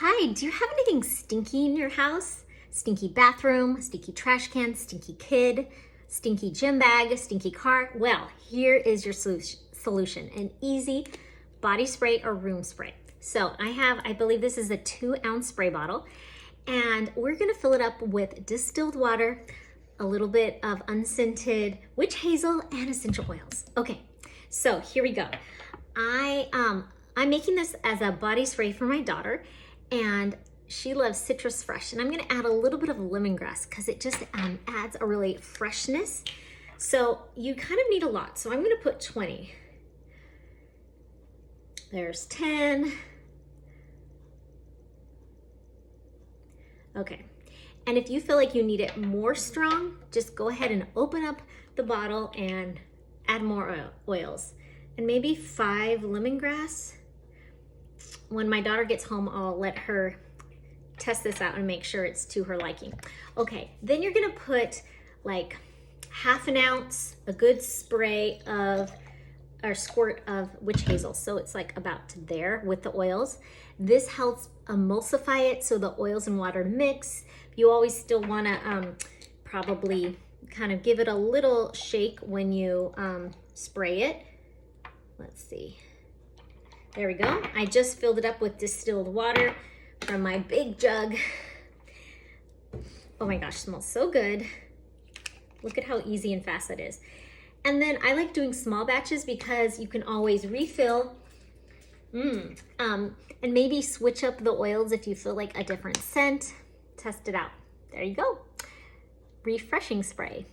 Hi, do you have anything stinky in your house? Stinky bathroom, stinky trash can, stinky kid, stinky gym bag, stinky car? Well, here is your solution, an easy body spray or room spray. So I believe this is a 2-ounce spray bottle, and we're gonna fill it up with distilled water, a little bit of unscented witch hazel, and essential oils. Okay, so here we go. I'm making this as a body spray for my daughter, and she loves citrus fresh, and I'm gonna add a little bit of lemongrass because it just adds a really freshness. So you kind of need a lot. So I'm gonna put 20. There's 10. Okay, and if you feel like you need it more strong, just go ahead and open up the bottle and add more oils. And maybe 5 lemongrass. When my daughter gets home, I'll let her test this out and make sure it's to her liking. Okay, then you're gonna put like 1/2 ounce, a good spray of, or squirt of witch hazel. So it's like about to there with the oils. This helps emulsify it so the oils and water mix. You always still wanna probably kind of give it a little shake when you spray it. Let's see. There we go. I just filled it up with distilled water from my big jug. Oh my gosh, smells so good. Look at how easy and fast that is. And then I like doing small batches because you can always refill. And maybe switch up the oils if you feel like a different scent. Test it out. There you go. Refreshing spray.